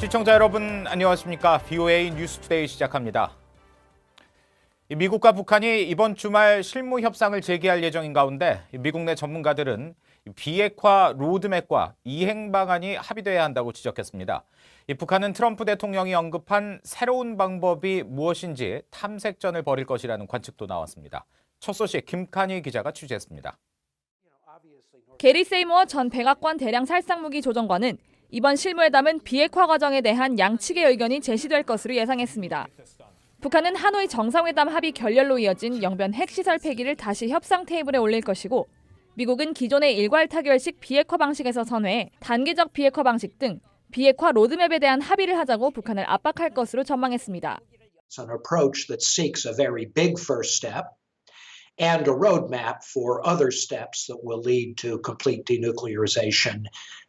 시청자 여러분 안녕하십니까? VOA 뉴스투데이 시작합니다. 미국과 북한이 이번 주말 실무 협상을 재개할 예정인 가운데 미국 내 전문가들은 비핵화 로드맵과 이행 방안이 합의돼야 한다고 지적했습니다. 북한은 트럼프 대통령이 언급한 새로운 방법이 무엇인지 탐색전을 벌일 것이라는 관측도 나왔습니다. 첫 소식 김칸희 기자가 취재했습니다. 게리 세이모어 전 백악관 대량 살상무기 조정관은 이번 실무회담은 비핵화 과정에 대한 양측의 의견이 제시될 것으로 예상했습니다. 북한은 하노이 정상회담 합의 결렬로 이어진 영변 핵시설 폐기를 다시 협상 테이블에 올릴 것이고 미국은 기존의 일괄 타결식 비핵화 방식에서 선회해 단계적 비핵화 방식 등 비핵화 로드맵에 대한 합의를 하자고 북한을 압박할 것으로 전망했습니다. It's an approach that seeks a very big first step and a roadmap for other steps that will lead to complete denuclearization,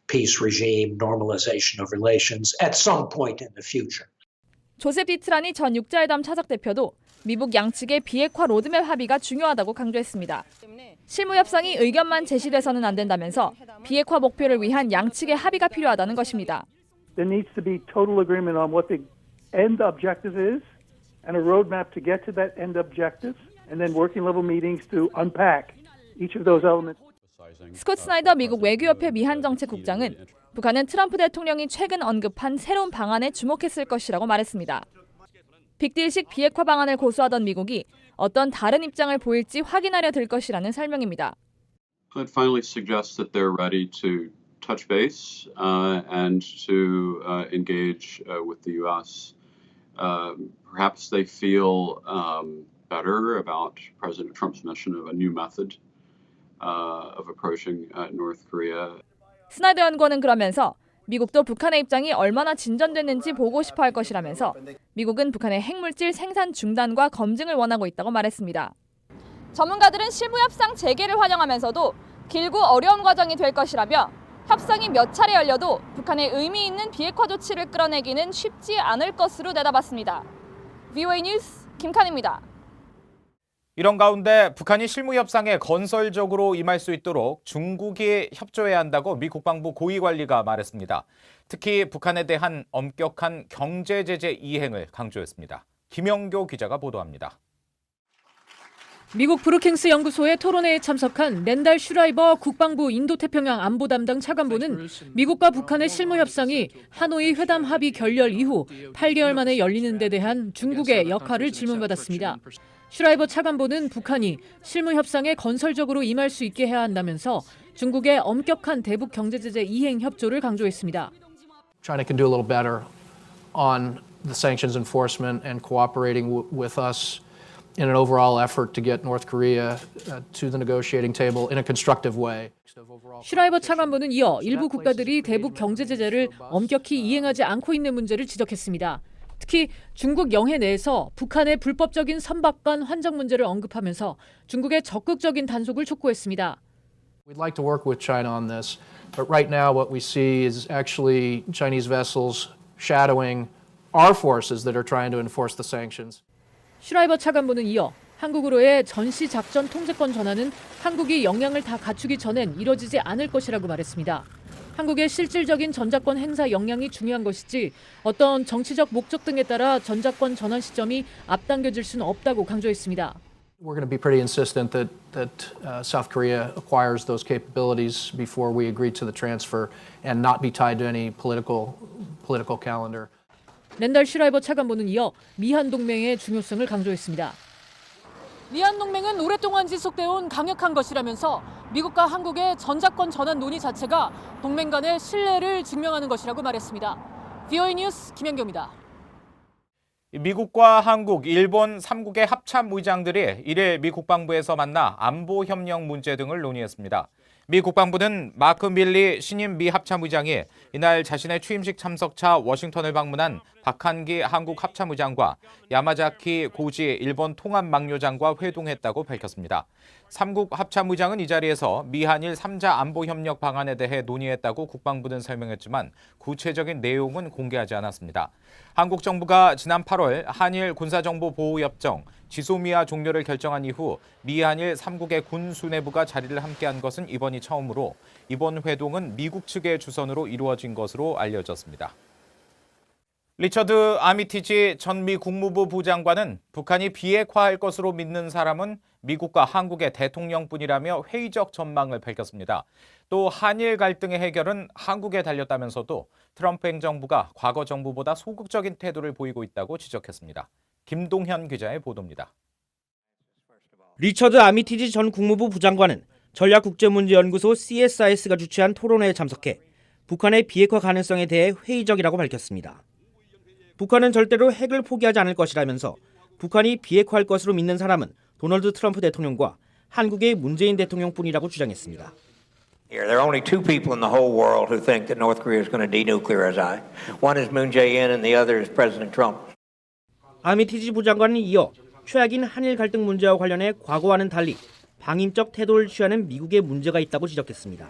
peace regime, normalization of relations at some point in the future. 조셉 디트라니 전 육자회담 차석 대표도 미국 양측의 비핵화 로드맵 합의가 중요하다고 강조했습니다. 실무 협상이 의견만 제시돼서는 안 된다면서 비핵화 목표를 위한 양측의 합의가 필요하다는 것입니다. There needs to be total agreement on what the end objective is and a roadmap to get to that end objective and then working level meetings to unpack each of those elements. 스콧 스나이더 미국 외교협회 미한정책국장은 북한은 트럼프 대통령이 최근 언급한 새로운 방안에 주목했을 것이라고 말했습니다. 빅딜식 비핵화 방안을 고수하던 미국이 어떤 다른 입장을 보일지 확인하려 들 것이라는 설명입니다. It finally suggests that they're ready to touch base and to engage with the U.S. Perhaps they feel better about President Trump's mission of a new method of approaching North Korea. 스나이더 연구원은 그러면서 미국도 북한의 입장이 얼마나 진전됐는지 보고 싶어 할 것이라면서 미국은 북한의 핵물질 생산 중단과 검증을 원하고 있다고 말했습니다. 전문가들은 실무 협상 재개를 환영하면서도 길고 어려운 과정이 될 것이라며 협상이 몇 차례 열려도 북한의 의미 있는 비핵화 조치를 끌어내기는 쉽지 않을 것으로 내다봤습니다. VOA 뉴스 김칸입니다. 이런 가운데 북한이 실무 협상에 건설적으로 임할 수 있도록 중국이 협조해야 한다고 미 국방부 고위관리가 말했습니다. 특히 북한에 대한 엄격한 경제 제재 이행을 강조했습니다. 김영교 기자가 보도합니다. 미국 브루킹스 연구소의 토론회에 참석한 랜달 슈라이버 국방부 인도태평양 안보 담당 차관보는 미국과 북한의 실무 협상이 하노이 회담 합의 결렬 이후 8개월 만에 열리는 데 대한 중국의 역할을 질문받았습니다. 슈라이버 차관보는 북한이 실무 협상에 건설적으로 임할 수 있게 해야 한다면서 중국의 엄격한 대북 경제 제재 이행 협조를 강조했습니다. China can do a little better on the sanctions enforcement and cooperating with us in an overall effort to get North Korea to the negotiating table in a constructive way. 슈라이버 차관보는 이어 일부 국가들이 대북 경제 제재를 엄격히 이행하지 않고 있는 문제를 지적했습니다. 특히 중국 영해 내에서 북한의 불법적인 선박간 환적 문제를 언급하면서 중국의 적극적인 단속을 촉구했습니다. We'd like to work with China on this, but right now what we see is actually Chinese vessels shadowing our forces that are trying to enforce the sanctions. 슈라이버 차관보는 이어 한국으로의 전시 작전 통제권 전환은 한국이 역량을 다 갖추기 전엔 이뤄지지 않을 것이라고 말했습니다. 한국의 실질적인 전자권 행사 역량이 중요한 것이지 어떤 정치적 목적 등에 따라 전자권 전환 시점이 앞당겨질 수는 없다고 강조했습니다. We're going to be pretty insistent that South Korea acquires those capabilities before we agree to the transfer and not be tied to any political calendar. 랜달 슈라이버 차관보는 이어 미한 동맹의 중요성을 강조했습니다. 미한 동맹은 오랫동안 지속되어 온 강력한 것이라면서 미국과 한국의 전자권 전환 논의 자체가 동맹 간의 신뢰를 증명하는 것이라고 말했습니다. VOA 뉴스 김현경입니다. 미국과 한국, 일본 3국의 합참 의장들이 이를 미 국방부에서 만나 안보 협력 문제 등을 논의했습니다. 미 국방부는 마크 밀리 신임 미 합참의장이 이날 자신의 취임식 참석차 워싱턴을 방문한 박한기 한국 합참의장과 야마자키 고지 일본 통합망료장과 회동했다고 밝혔습니다. 3국 합참의장은 이 자리에서 미한일 3자 안보협력 방안에 대해 논의했다고 국방부는 설명했지만 구체적인 내용은 공개하지 않았습니다. 한국 정부가 지난 8월 한일 군사정보보호협정 지소미아 종료를 결정한 이후 미한일 3국의 군 수뇌부가 자리를 함께한 것은 이번이 처음으로 이번 회동은 미국 측의 주선으로 이루어진 것으로 알려졌습니다. 리처드 아미티지 전 미 국무부 부장관은 북한이 비핵화할 것으로 믿는 사람은 미국과 한국의 대통령뿐이라며 회의적 전망을 밝혔습니다. 또 한일 갈등의 해결은 한국에 달렸다면서도 트럼프 행정부가 과거 정부보다 소극적인 태도를 보이고 있다고 지적했습니다. 김동현 기자의 보도입니다. 리처드 아미티지 전 국무부 부장관은 전략국제문제연구소 CSIS가 주최한 토론회에 참석해 북한의 비핵화 가능성에 대해 회의적이라고 밝혔습니다. 북한은 절대로 핵을 포기하지 않을 것이라면서 북한이 비핵화할 것으로 믿는 사람은 도널드 트럼프 대통령과 한국의 문재인 대통령뿐이라고 주장했습니다. There are only two people in the whole world who think that North Korea is going to denuclearize. One is Moon Jae-in and the other is President Trump. 아미티지 부장관은 이어 최악인 한일 갈등 문제와 관련해 과거와는 달리 방임적 태도를 취하는 미국의 문제가 있다고 지적했습니다.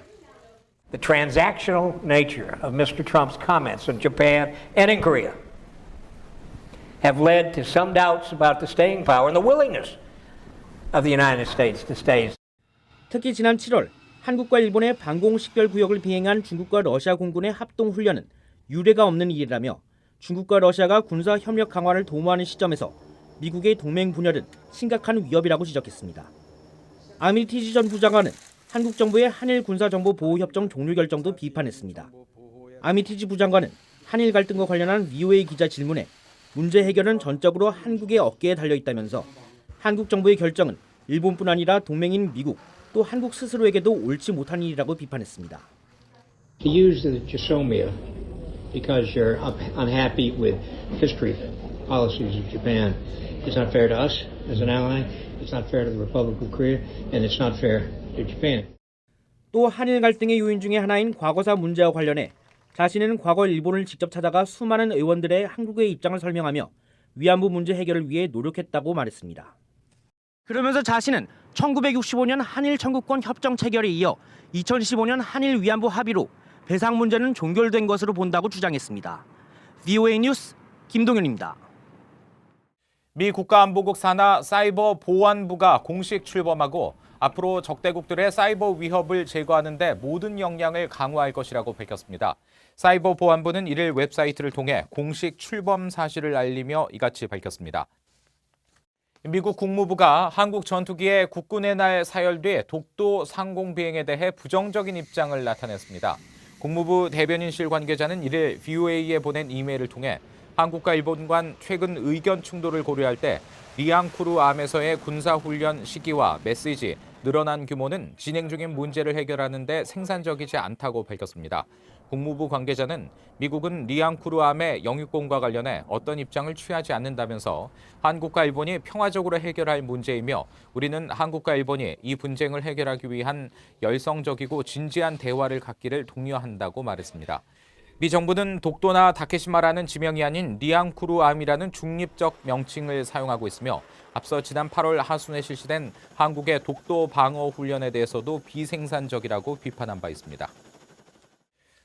The transactional nature of Mr. Trump's comments on Japan and in Korea have led to some doubts about the staying power and the willingness of the United States to stay. 특히 지난 7월 한국과 일본의 방공식별 구역을 비행한 중국과 러시아 공군의 합동 훈련은 유례가 없는 일이라며 중국과 러시아가 군사 협력 강화를 도모하는 시점에서 미국의 동맹 분열은 심각한 위협이라고 지적했습니다. 아미티지 전 부장관은 한국 정부의 한일 군사정보 보호협정 종료 결정도 비판했습니다. 아미티지 부장관은 한일 갈등과 관련한 VOA 기자 질문에 문제 해결은 전적으로 한국의 어깨에 달려있다면서 한국 정부의 결정은 일본뿐 아니라 동맹인 미국 또 한국 스스로에게도 옳지 못한 일이라고 비판했습니다. To use the Jisomia because you're unhappy with history policies of Japan is not fair to us as an ally, it's not fair to the Republic of Korea, and it's not fair to Japan. 또 한일 갈등의 요인 중에 하나인 과거사 문제와 관련해 자신은 과거 일본을 직접 찾아가 수많은 의원들의 한국의 입장을 설명하며 위안부 문제 해결을 위해 노력했다고 말했습니다. 그러면서 자신은 1965년 한일 청구권 협정 체결에 이어 2015년 한일 위안부 합의로 배상 문제는 종결된 것으로 본다고 주장했습니다. VOA 뉴스 김동현입니다. 미 국가안보국 산하 사이버 보안부가 공식 출범하고 앞으로 적대국들의 사이버 위협을 제거하는 데 모든 역량을 강화할 것이라고 밝혔습니다. 사이버 보안부는 이를 웹사이트를 통해 공식 출범 사실을 알리며 이같이 밝혔습니다. 미국 국무부가 한국 전투기의 국군의 날 사열 뒤 독도 상공 비행에 대해 부정적인 입장을 나타냈습니다. 국무부 대변인실 관계자는 이를 VOA에 보낸 이메일을 통해 한국과 일본 간 최근 의견 충돌을 고려할 때 리앙쿠르암에서의 군사훈련 시기와 메시지, 늘어난 규모는 진행 중인 문제를 해결하는 데 생산적이지 않다고 밝혔습니다. 국무부 관계자는 미국은 리앙쿠르암의 영유권과 관련해 어떤 입장을 취하지 않는다면서 한국과 일본이 평화적으로 해결할 문제이며 우리는 한국과 일본이 이 분쟁을 해결하기 위한 열성적이고 진지한 대화를 갖기를 독려한다고 말했습니다. 미 정부는 독도나 다케시마라는 지명이 아닌 리앙쿠르암이라는 중립적 명칭을 사용하고 있으며 앞서 지난 8월 하순에 실시된 한국의 독도 방어 훈련에 대해서도 비생산적이라고 비판한 바 있습니다.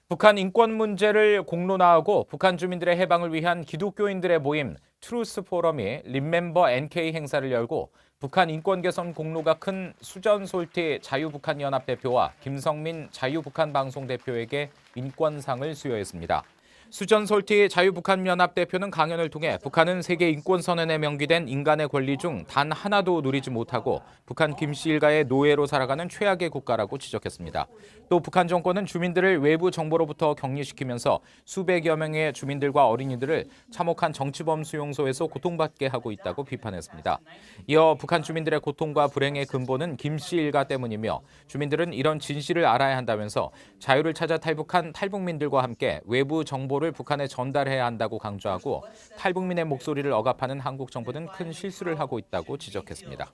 북한 인권 문제를 공론화하고 북한 주민들의 해방을 위한 기독교인들의 모임 트루스 포럼이 림멤버 NK 행사를 열고 북한 인권 개선 공로가 큰 수전 솔티 자유북한연합 대표와 김성민 자유북한 방송 대표에게 인권상을 수여했습니다. 수전 솔티 자유북한연합 대표는 강연을 통해 북한은 세계 인권선언에 명기된 인간의 권리 중 단 하나도 누리지 못하고 북한 김씨 일가의 노예로 살아가는 최악의 국가라고 지적했습니다. 또 북한 정권은 주민들을 외부 정보로부터 격리시키면서 수백여 명의 주민들과 어린이들을 참혹한 정치범 수용소에서 고통받게 하고 있다고 비판했습니다. 이어 북한 주민들의 고통과 불행의 근본은 김씨 일가 때문이며 주민들은 이런 진실을 알아야 한다면서 자유를 찾아 탈북한 탈북민들과 함께 외부 정보를 북한에 전달해야 한다고 강조하고 탈북민의 목소리를 억압하는 한국 정부는 큰 실수를 하고 있다고 지적했습니다.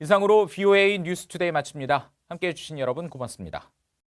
이상으로 VOA 뉴스투데이 마칩니다. 함께해 주신 여러분 고맙습니다.